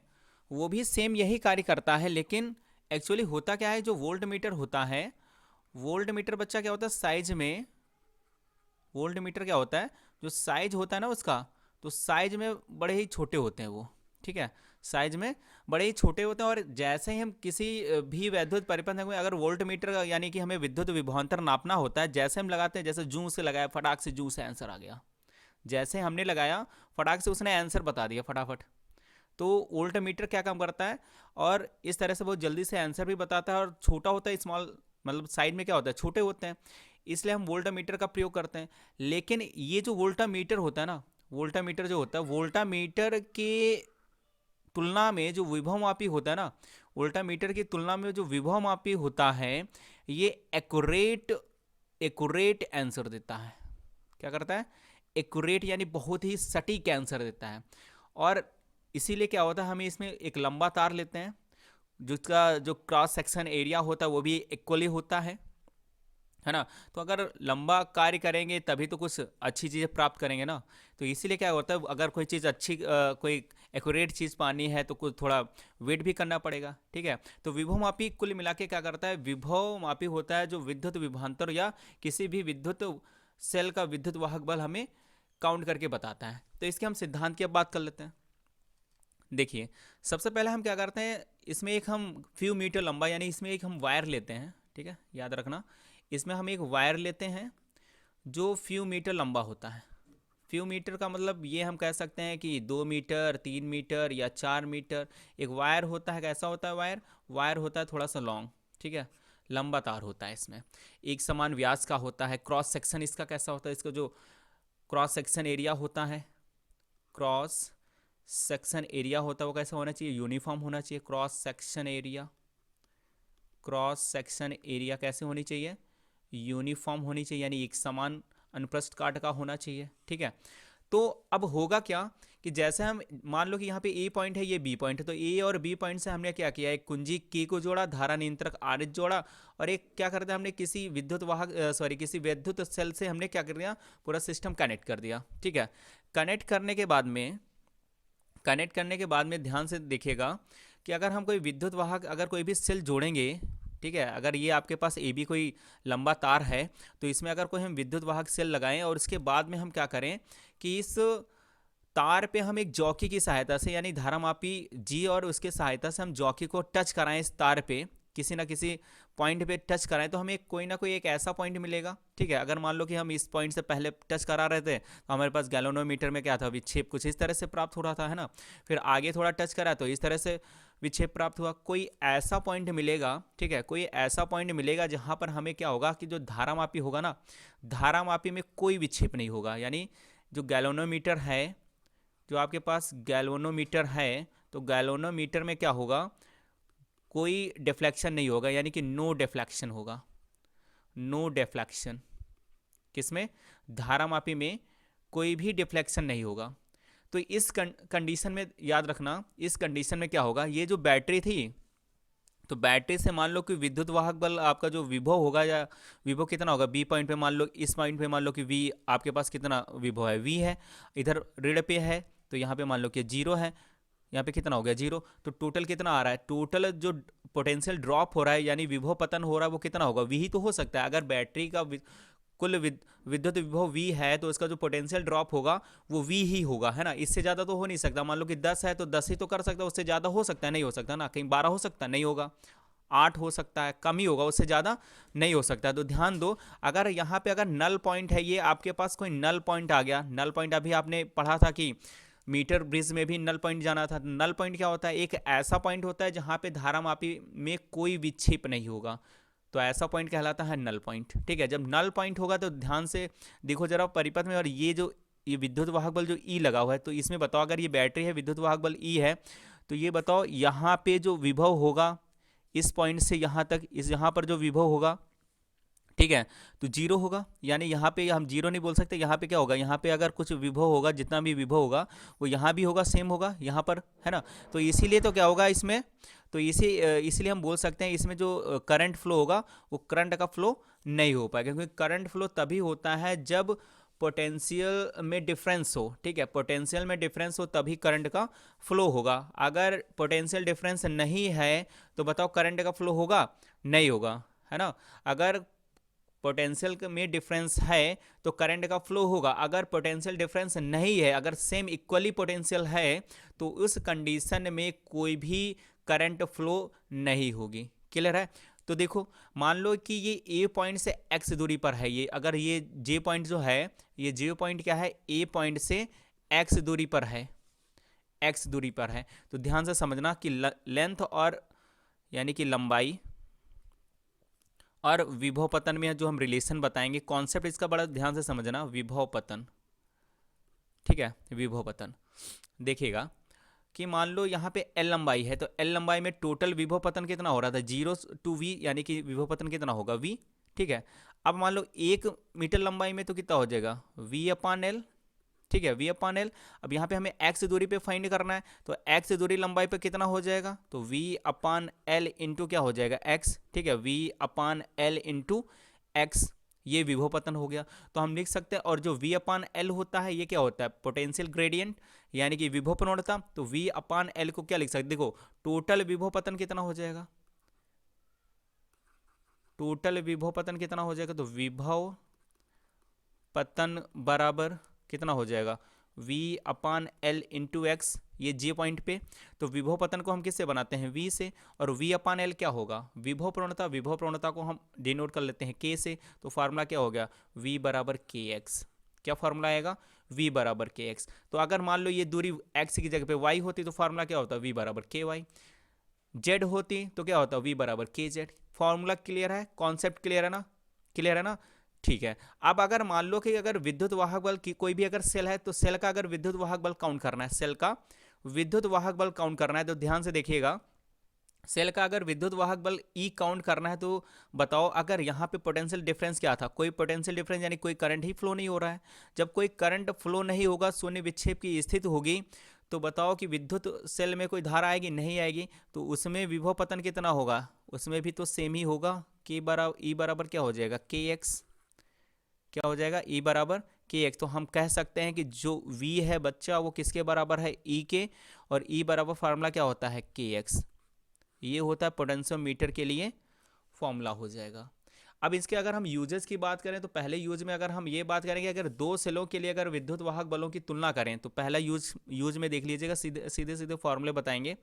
S1: वो भी सेम यही कार्य करता है, लेकिन एक्चुअली होता क्या है, जो वोल्ट मीटर होता है, वोल्ट मीटर बच्चा क्या होता है साइज में, वोल्ट मीटर क्या होता है जो साइज होता है ना उसका, तो साइज में बड़े ही छोटे होते हैं वो, ठीक है, साइज में बड़े ही छोटे होते हैं। और जैसे ही हम किसी भी वैद्युत परिपथ में अगर वोल्ट मीटर यानी कि हमें विद्युत विभवांतर नापना होता है, जैसे हम लगाते हैं, जैसे जूं से लगाया फटाक से जूं से आंसर आ गया, जैसे हमने लगाया फटाक से उसने आंसर बता दिया फटाफट। तो वोल्ट मीटर क्या काम करता है और इस तरह से बहुत जल्दी से आंसर भी बताता है, और छोटा होता है स्मॉल, मतलब साइड में क्या होता है छोटे होते हैं, इसलिए हम वोल्टामीटर का प्रयोग करते हैं। लेकिन ये जो वोल्टामीटर होता है ना, वोल्टामीटर जो होता है, वोल्टामीटर के तुलना में जो विभवमापी होता है ना, वोल्टामीटर की तुलना में जो विभवमापी होता है ये एक्यूरेट आंसर देता है। क्या करता है एक्यूरेट, यानी बहुत ही सटीक आंसर देता है। और इसीलिए क्या होता है हमें इसमें एक लंबा तार लेते हैं जिसका जो क्रॉस सेक्शन एरिया होता है वो भी इक्वली होता है ना। तो अगर लंबा कार्य करेंगे तभी तो कुछ अच्छी चीज़ें प्राप्त करेंगे ना। तो इसीलिए क्या होता है अगर कोई चीज़ अच्छी कोई एक्यूरेट चीज़ पानी है तो कुछ थोड़ा वेट भी करना पड़ेगा, ठीक है। तो विभवमापी कुल मिला के क्या करता है, विभवमापी होता है जो विद्युत विभवांतर या किसी भी विद्युत सेल का विद्युत वाहक बल हमें काउंट करके बताता है। तो इसके हम सिद्धांत की अब बात कर लेते हैं। देखिए सबसे पहले हम क्या करते हैं, इसमें एक हम फ्यू मीटर लंबा यानी इसमें एक हम वायर लेते हैं, ठीक है, याद रखना, इसमें हम एक वायर लेते हैं जो फ्यू मीटर लंबा होता है। फ्यू मीटर का मतलब ये हम कह सकते हैं कि 2 मीटर 3 मीटर या 4 मीटर एक वायर होता है। कैसा होता है वायर होता है थोड़ा सा लॉन्ग, ठीक है, लंबा तार होता है, इसमें एक समान व्यास का होता है। क्रॉस सेक्शन इसका कैसा होता है, इसका जो क्रॉस सेक्शन एरिया होता है, क्रॉस सेक्शन एरिया होता है वो कैसा होना चाहिए, यूनिफॉर्म होना चाहिए। क्रॉस सेक्शन एरिया कैसे होनी चाहिए, यूनिफॉर्म होनी चाहिए, यानी एक समान अनुप्रस्थ काट का होना चाहिए, ठीक है। तो अब होगा क्या कि जैसे हम मान लो कि यहाँ पे ए पॉइंट है, ये बी पॉइंट है, तो ए और बी पॉइंट से हमने क्या किया, एक कुंजी के को जोड़ा, धारा नियंत्रक आर एच जोड़ा, और एक क्या करते हैं हमने किसी विद्युत वाहक किसी विद्युत सेल से हमने क्या कर दिया, पूरा सिस्टम कनेक्ट कर दिया। ठीक है, कनेक्ट करने के बाद में ध्यान से देखिएगा कि अगर हम कोई विद्युत वाहक, अगर कोई भी सेल जोड़ेंगे, ठीक है, अगर ये आपके पास ए बी कोई लंबा तार है, तो इसमें अगर कोई हम विद्युत वाहक सेल लगाएं और इसके बाद में हम क्या करें कि इस तार पे हम एक जॉकी की सहायता से, यानी धारामापी जी और उसके सहायता से हम जॉकी को टच कराएं, इस तार पे किसी ना किसी पॉइंट पे टच कराएं, तो हमें कोई ना कोई एक ऐसा पॉइंट मिलेगा। ठीक है, अगर मान लो कि हम इस पॉइंट से पहले टच करा रहे थे तो हमारे पास गैल्वेनोमीटर में क्या था, विक्षेप कुछ इस तरह से प्राप्त हो रहा था, है ना। फिर आगे थोड़ा टच करा तो इस तरह से विक्षेप प्राप्त हुआ, कोई ऐसा पॉइंट मिलेगा। ठीक है, कोई ऐसा पॉइंट मिलेगा जहां पर हमें क्या होगा कि जो धारामापी होगा ना, धारामापी में कोई विक्षेप नहीं होगा, यानी जो गैल्वेनोमीटर है, जो आपके पास गैल्वेनोमीटर है, तो गैल्वेनोमीटर में क्या होगा, कोई डिफ्लेक्शन नहीं होगा, यानी कि नो डिफ्लेक्शन होगा, नो डिफ्लेक्शन। किसमें, धारामापी में कोई भी डिफ्लेक्शन नहीं होगा। तो इस कंडीशन में याद रखना, इस कंडीशन में क्या होगा, ये जो बैटरी थी, तो बैटरी से मान लो कि विद्युत वाहक बल आपका जो विभव होगा, या विभव कितना होगा, बी पॉइंट पे मान लो, इस पॉइंट पे मान लो कि वी आपके पास कितना विभव है, वी है, इधर ऋण पे है, तो यहाँ पे मान लो कि जीरो है, यहाँ पे कितना हो गया, जीरो। तो टोटल कितना आ रहा है, टोटल जो पोटेंशियल ड्रॉप हो रहा है, यानी विभव पतन हो रहा है, वो कितना होगा, वी ही तो हो सकता है। अगर बैटरी का कुल विद्युत विभव वी है, तो इसका जो पोटेंशियल ड्रॉप होगा वो वी ही होगा, है ना। इससे ज़्यादा तो हो नहीं सकता। मान लो कि 10 है तो 10 ही तो कर सकता है, उससे ज़्यादा हो सकता है, नहीं हो सकता ना। कहीं 12 हो सकता है, नहीं होगा। 8 हो सकता है, कम ही होगा, उससे ज़्यादा नहीं हो सकता। तो ध्यान दो, अगर यहाँ पे अगर नल पॉइंट है, ये आपके पास कोई नल पॉइंट आ गया, नल पॉइंट अभी आपने पढ़ा था कि मीटर ब्रिज में भी नल पॉइंट जाना था। नल पॉइंट क्या होता है, एक ऐसा पॉइंट होता है जहाँ पे धारामापी में कोई विक्षेप नहीं होगा, तो ऐसा पॉइंट कहलाता है नल पॉइंट। ठीक है, जब नल पॉइंट होगा तो ध्यान से देखो जरा परिपथ में, और ये विद्युत वाहक बल जो ई लगा हुआ है, तो इसमें बताओ, अगर ये बैटरी है, विद्युत वाहक बल ई है, तो ये बताओ यहाँ पे जो विभव होगा इस पॉइंट से यहाँ तक, इस यहाँ पर जो विभव होगा, ठीक है, तो जीरो होगा। यानी यहाँ पे हम जीरो नहीं बोल सकते, यहाँ पे क्या होगा, यहाँ पे अगर कुछ विभव होगा, जितना भी विभव होगा वो यहाँ भी होगा, सेम होगा यहाँ पर, है ना। तो इसीलिए तो क्या होगा इसमें, तो इसीलिए हम बोल सकते हैं इसमें जो करंट फ्लो होगा वो करंट का फ्लो नहीं हो पाएगा, क्योंकि करंट फ्लो तभी होता है जब पोटेंशियल में डिफरेंस हो। ठीक है, पोटेंशियल में डिफरेंस हो तभी करंट का फ्लो होगा। अगर पोटेंशियल डिफरेंस नहीं है तो बताओ करंट का फ्लो होगा, नहीं होगा, है ना। अगर पोटेंशियल में डिफरेंस है तो करंट का फ्लो होगा। अगर पोटेंशियल डिफरेंस नहीं है, अगर सेम इक्वली पोटेंशियल है, तो उस कंडीशन में कोई भी करंट फ्लो नहीं होगी। क्लियर है। तो देखो, मान लो कि ये ए पॉइंट से एक्स दूरी पर है, ये अगर ये जे पॉइंट जो है, ये जे पॉइंट क्या है, ए पॉइंट से एक्स दूरी पर है, एक्स दूरी पर है। तो ध्यान से समझना कि लेंथ और यानी कि लंबाई और विभव पतन में जो हम रिलेशन बताएंगे, कॉन्सेप्ट इसका बड़ा ध्यान से समझना, विभव पतन। ठीक है, विभव पतन देखिएगा कि मान लो यहाँ पे एल लंबाई है, तो एल लंबाई में टोटल विभव पतन कितना हो रहा था, 0 to v, यानी कि विभव पतन कितना होगा, v। ठीक है, अब मान लो 1 मीटर लंबाई में तो कितना हो जाएगा, v/l। ठीक है, v/l। अब यहाँ पे हमें x दूरी पे फाइंड करना है, तो x दूरी लंबाई पे कितना हो जाएगा, तो v/l इंटू क्या हो जाएगा, x। ठीक है, v/l इंटू x, ये विभव पतन हो गया। तो हम लिख सकते हैं, और जो v/l होता है ये क्या होता है, पोटेंशियल ग्रेडियंट, यानी कि विभव प्रवणता। तो v/l को क्या लिख सकते, देखो टोटल विभव पतन कितना हो जाएगा, टोटल विभव पतन कितना हो जाएगा, तो विभव पतन बराबर कितना हो जाएगा, v/l इंटू एक्स, ये जे पॉइंट पे। तो विभव पतन को हम किससे बनाते हैं, v से, और v/l क्या होगा, विभव प्रवणता। विभव प्रवणता को हम डिनोट कर लेते हैं k से, तो फार्मूला क्या हो गया, v बराबर kx। क्या फार्मूला आएगा, v बराबर kx। तो अगर मान लो ये दूरी x की जगह पे y होती तो फार्मूला क्या होता, v बराबर ky। z होती तो क्या होता, v बराबर kz। फॉर्मूला क्लियर है, कॉन्सेप्ट क्लियर है ना, क्लियर है ना। ठीक है, अब अगर मान लो कि अगर विद्युत वाहक बल की कोई भी अगर सेल है, तो सेल का अगर विद्युत वाहक बल काउंट करना है, सेल का विद्युत वाहक बल काउंट करना है, तो ध्यान से देखिएगा सेल का अगर विद्युत वाहक बल ई काउंट करना है तो बताओ, अगर यहाँ पे पोटेंशियल डिफरेंस क्या था, कोई पोटेंशियल डिफरेंस यानी कोई करंट ही फ्लो नहीं हो रहा है। जब कोई करंट फ्लो नहीं होगा, शून्य विक्षेप की स्थिति होगी, तो बताओ कि विद्युत सेल में कोई धारा आएगी, नहीं आएगी। तो उसमें विभव पतन कितना होगा, उसमें भी तो सेम ही होगा। के बराबर ई बराबर क्या हो जाएगा, के एक्स, क्या हो जाएगा, ई बराबर के एक्स। तो हम कह सकते हैं कि जो वी है बच्चा वो किसके बराबर है, ई के, और ई बराबर फार्मूला क्या होता है, के एक्स। ये होता है पोटेंशियोमीटर के लिए फॉर्मूला हो जाएगा। अब इसके अगर हम यूजेस की बात करें तो पहले यूज में अगर हम ये बात करेंगे, अगर दो सेलों के लिए अगर विद्युत वाहक बलों की तुलना करें तो पहला यूज में देख लीजिएगा, सीधे सीधे सीधे फॉर्मूले बताएंगे,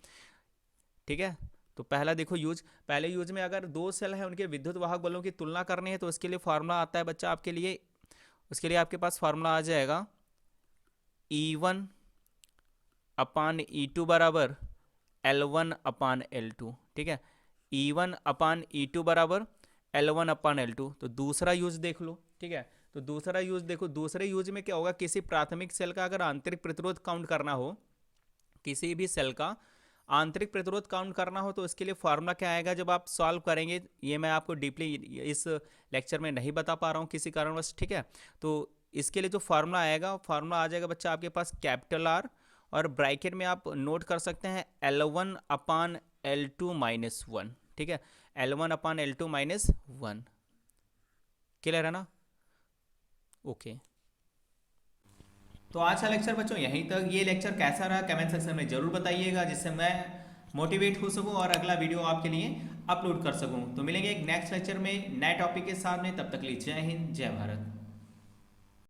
S1: ठीक है। तो पहला देखो यूज, पहले यूज में अगर दो सेल है उनके विद्युत वाहक बलों की तुलना करनी है तो उसके लिए फार्मूला आता है बच्चा आपके लिए, उसके लिए आपके पास फार्मूला आ जाएगा E1 अपान E2 बराबर L1 अपान L2, ठीक है। E1 अपान E2 बराबर L1 अपान L2। तो दूसरा यूज देख लो, ठीक है। तो दूसरा यूज देखो, दूसरे यूज में क्या होगा, किसी प्राथमिक सेल का अगर आंतरिक प्रतिरोध काउंट करना हो, किसी भी सेल का आंतरिक प्रतिरोध काउंट करना हो तो इसके लिए फार्मूला क्या आएगा जब आप सॉल्व करेंगे, ये मैं आपको डीपली इस लेक्चर में नहीं बता पा रहा हूँ किसी कारणवश, ठीक है। तो इसके लिए जो फार्मूला आएगा, फार्मूला आ जाएगा बच्चा आपके पास कैपिटल आर, और ब्रैकेट में आप नोट कर सकते हैं L1 अपान L2 माइनस 1, ठीक है। L1 अपान L2 माइनस 1, क्लियर है ना, ओके। तो आज का लेक्चर बच्चों यहीं तक। ये लेक्चर कैसा रहा कमेंट सेक्शन में जरूर बताइएगा, जिससे मैं मोटिवेट हो सकूं और अगला वीडियो आपके लिए अपलोड कर सकूं। तो मिलेंगे एक नेक्स्ट लेक्चर में नए टॉपिक के साथ में, तब तक के लिए जय हिंद जय भारत।